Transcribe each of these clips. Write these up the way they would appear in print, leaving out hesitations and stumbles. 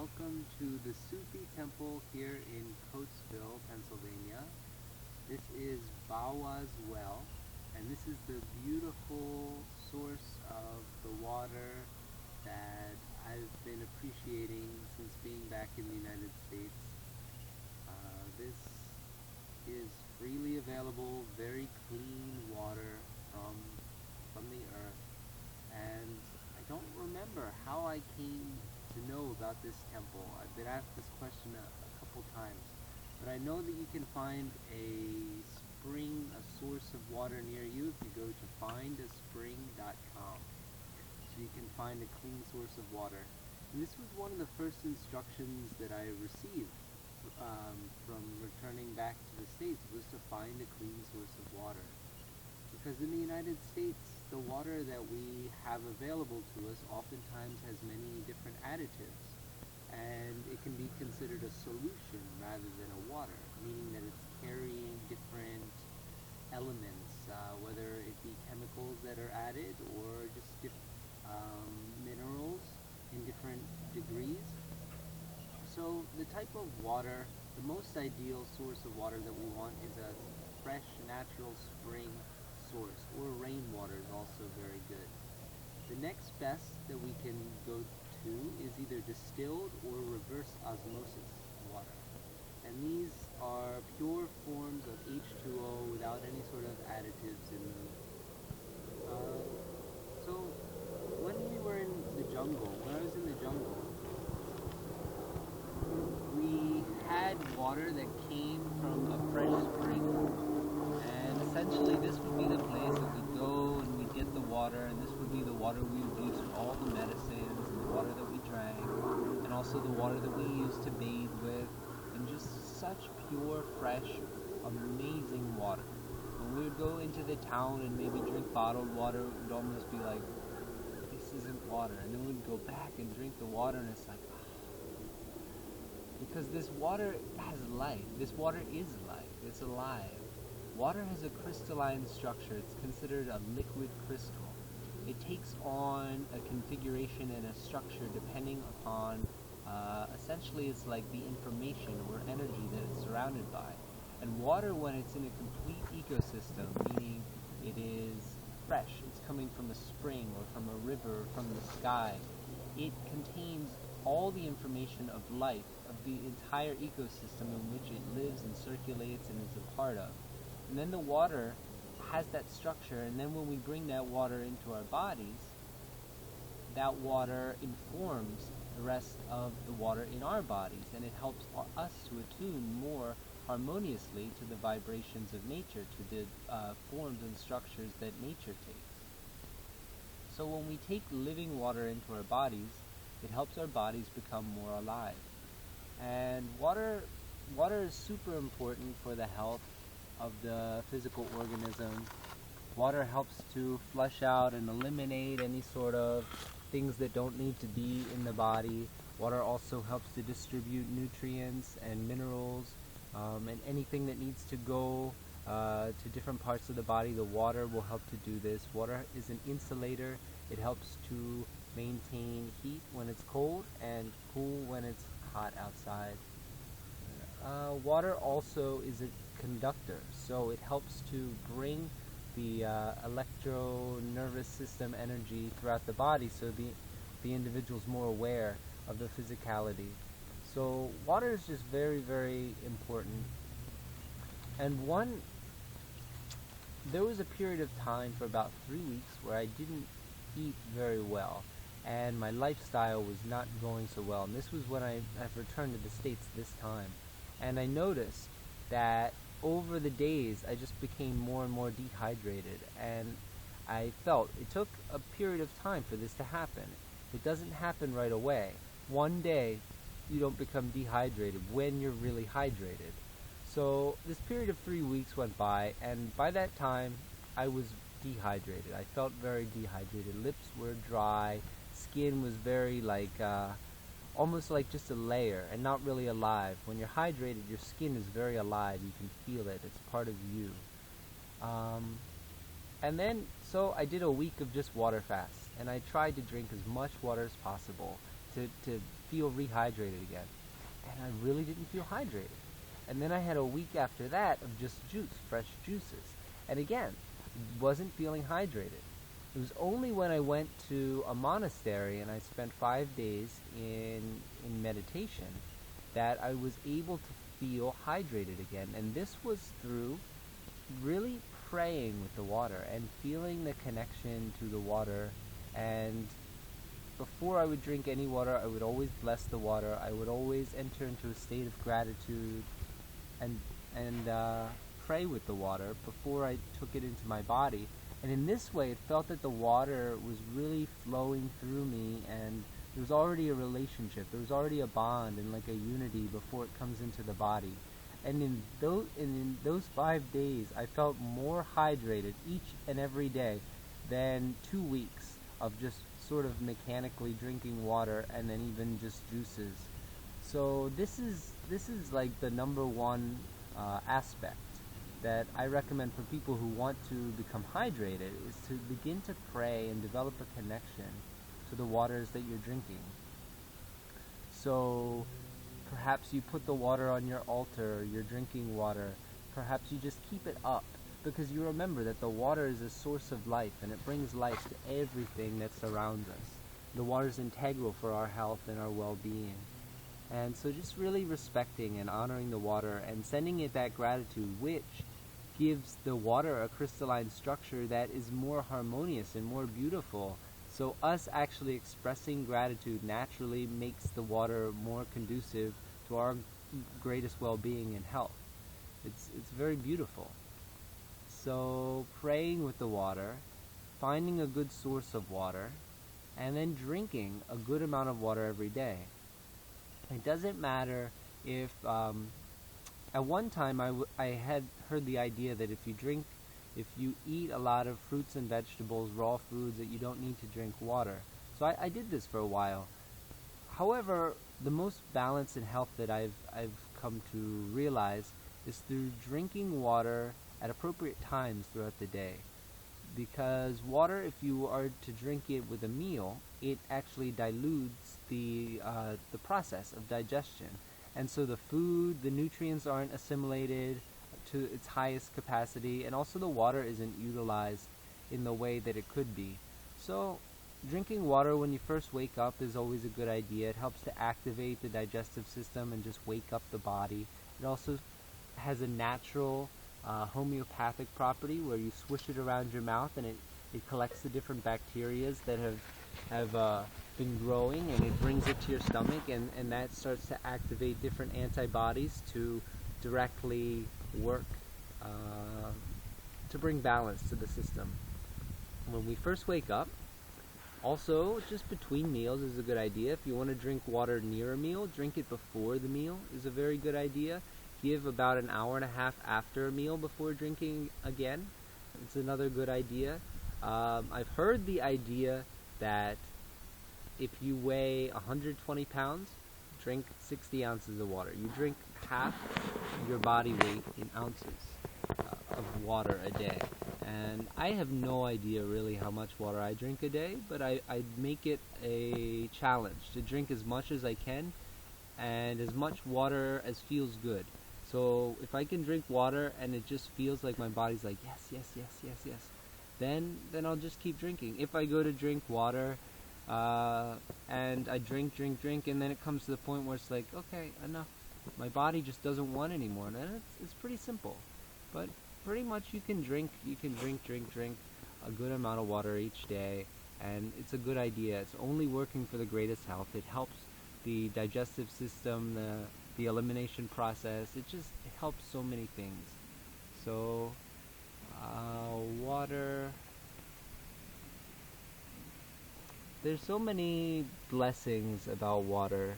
welcome to the Sufi Temple here in Coatesville, Pennsylvania. This is Bawa's Well, and this is the beautiful source of the water that I've been appreciating since being back in the United States. This is freely available, very clean water from the earth, and I don't remember how I came to know about this temple. I've been asked this question a couple times, but I know that you can find a spring, a source of water near you if you go to findaspring.com. So you can find a clean source of water. And this was one of the first instructions that I received from returning back to the States, was to find a clean source of water. Because in the United States, the water that we have available to us oftentimes has many different additives, and it can be considered a solution rather than a water, meaning that it's carrying different elements, whether it be chemicals that are added or just minerals in different degrees. So the type of water, the most ideal source of water that we want is a fresh, natural spring source, or rainwater is also very good. The next best that we can go to is either distilled or reverse osmosis water. And these are pure forms of H2O without any sort of additives in them. So when we were in the jungle, when I was in the jungle, we had water that came from a fresh spring. And essentially this would be the place that we'd go and we'd get the water, and this would be the water we would use for all the medicines, and the water that we drank, and also the water that we used to bathe with, and just such pure, fresh, amazing water. When we would go into the town and maybe drink bottled water, it would almost be like, this isn't water. And then we'd go back and drink the water, and it's like, because this water has life. This water is life. It's alive. Water has a crystalline structure. It's considered a liquid crystal. It takes on a configuration and a structure depending upon, essentially it's like the information or energy that it's surrounded by. And water, when it's in a complete ecosystem, meaning it is fresh, it's coming from a spring or from a river or from the sky, it contains all the information of life, of the entire ecosystem in which it lives and circulates and is a part of. And then the water has that structure, and then when we bring that water into our bodies, that water informs the rest of the water in our bodies, and it helps us to attune more harmoniously to the vibrations of nature, to the forms and structures that nature takes. So when we take living water into our bodies, it helps our bodies become more alive. And water is super important for the health of the physical organism. Water helps to flush out and eliminate any sort of things that don't need to be in the body. Water also helps to distribute nutrients and minerals, and anything that needs to go to different parts of the body. The water will help to do this. Water is an insulator. It helps to maintain heat when it's cold and cool when it's hot outside. Water also is a conductor, so it helps to bring the electro-nervous system energy throughout the body, so the individual's more aware of the physicality. So water is just very, very important. And there was a period of time for about 3 weeks where I didn't eat very well, and my lifestyle was not going so well. And this was when I've returned to the States this time. And I noticed that over the days I just became more and more dehydrated, and I felt it took a period of time for this to happen. It doesn't happen right away. One day you don't become dehydrated when you're really hydrated. So this period of 3 weeks went by, and by that time I was dehydrated. I felt very dehydrated. Lips were dry, skin was very almost like just a layer and not really alive. When you're hydrated, your skin is very alive. You can feel it. It's part of you. And then, so I did a week of just water fasts, and I tried to drink as much water as possible. to feel rehydrated again. And I really didn't feel hydrated. And then I had a week after that of just juice, fresh juices. And again, wasn't feeling hydrated. It was only when I went to a monastery and I spent 5 days in meditation that I was able to feel hydrated again. And this was through really praying with the water and feeling the connection to the water. And before I would drink any water, I would always bless the water. I would always enter into a state of gratitude and pray with the water before I took it into my body. And in this way, it felt that the water was really flowing through me, and there was already a relationship. There was already a bond and like a unity before it comes into the body. And in those 5 days, I felt more hydrated each and every day than 2 weeks of just sort of mechanically drinking water and then even just juices. So this is like the number one aspect that I recommend for people who want to become hydrated, is to begin to pray and develop a connection to the waters that you're drinking. So perhaps you put the water on your altar, your drinking water. Perhaps you just keep it up, because you remember that the water is a source of life, and it brings life to everything that surrounds us. The water is integral for our health and our well-being. And so just really respecting and honoring the water and sending it that gratitude, which gives the water a crystalline structure that is more harmonious and more beautiful. So us actually expressing gratitude naturally makes the water more conducive to our greatest well-being and health. It's very beautiful. So praying with the water, finding a good source of water, and then drinking a good amount of water every day. It doesn't matter if, at one time I had heard the idea that if you eat a lot of fruits and vegetables, raw foods, that you don't need to drink water. So I did this for a while. However, the most balance and health that I've come to realize is through drinking water at appropriate times throughout the day. Because water, if you are to drink it with a meal, it actually dilutes the process of digestion. And so the food, the nutrients aren't assimilated to its highest capacity, and also the water isn't utilized in the way that it could be. So drinking water when you first wake up is always a good idea. It helps to activate the digestive system and just wake up the body. It also has a natural homeopathic property where you swish it around your mouth and it collects the different bacterias that have been growing, and it brings it to your stomach, and that starts to activate different antibodies to directly work to bring balance to the system. When we first wake up, also just between meals is a good idea. If you want to drink water near a meal, drink it before the meal is a very good idea. Give about an hour and a half after a meal before drinking again. It's another good idea. I've heard the idea that if you weigh 120 pounds, drink 60 ounces of water. You drink half your body weight in ounces of water a day. And I have no idea really how much water I drink a day, but I make it a challenge to drink as much as I can and as much water as feels good. So if I can drink water and it just feels like my body's like, yes, then I'll just keep drinking. If I go to drink water and I drink, and then it comes to the point where it's like, okay, enough. My body just doesn't want anymore. And it's pretty simple. But pretty much you can drink a good amount of water each day, and it's a good idea. It's only working for the greatest health. It helps the digestive system, the elimination process. It helps so many things. So water, there's so many blessings about water.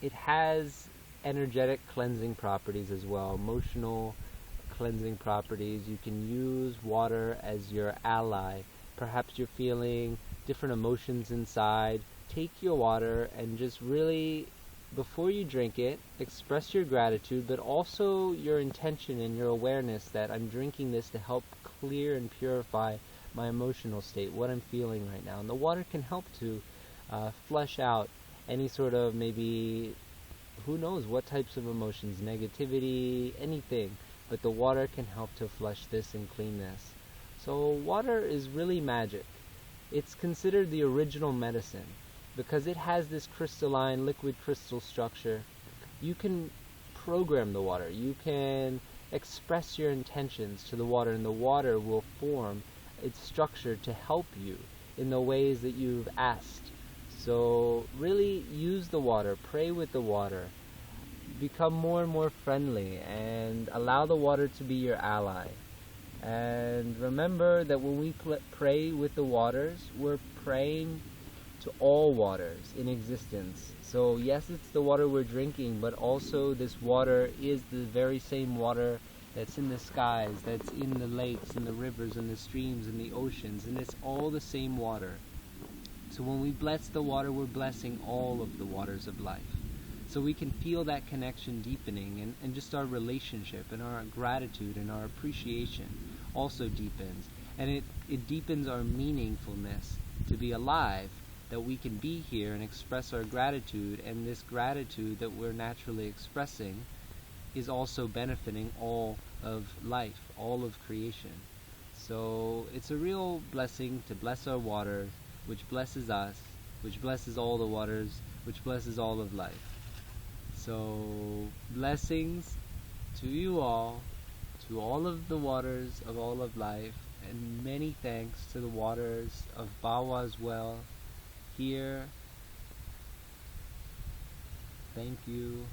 It has energetic cleansing properties as well, emotional cleansing properties. You can use water as your ally. Perhaps you're feeling different emotions inside. Take your water and just really, before you drink it, express your gratitude, but also your intention and your awareness that I'm drinking this to help clear and purify my emotional state, what I'm feeling right now. And the water can help to flush out any sort of, maybe, who knows what types of emotions, negativity, anything. But the water can help to flush this and clean this. So water is really magic. It's considered the original medicine because it has this crystalline, liquid crystal structure. You can program the water. You can express your intentions to the water, and the water will form its structure to help you in the ways that you've asked. So really use the water, pray with the water, become more and more friendly, and allow the water to be your ally. And remember that when we pray with the waters, we're praying to all waters in existence. So yes, it's the water we're drinking, but also this water is the very same water that's in the skies, that's in the lakes and the rivers and the streams and the oceans, and it's all the same water. So when we bless the water, we're blessing all of the waters of life. So we can feel that connection deepening, and just our relationship and our gratitude and our appreciation also deepens. And it deepens our meaningfulness to be alive, that we can be here and express our gratitude, and this gratitude that we're naturally expressing is also benefiting all of life, all of creation. So it's a real blessing to bless our water, which blesses us, which blesses all the waters, which blesses all of life. So blessings to you all, to all of the waters of all of life, and many thanks to the waters of Bawa as well. Here, thank you.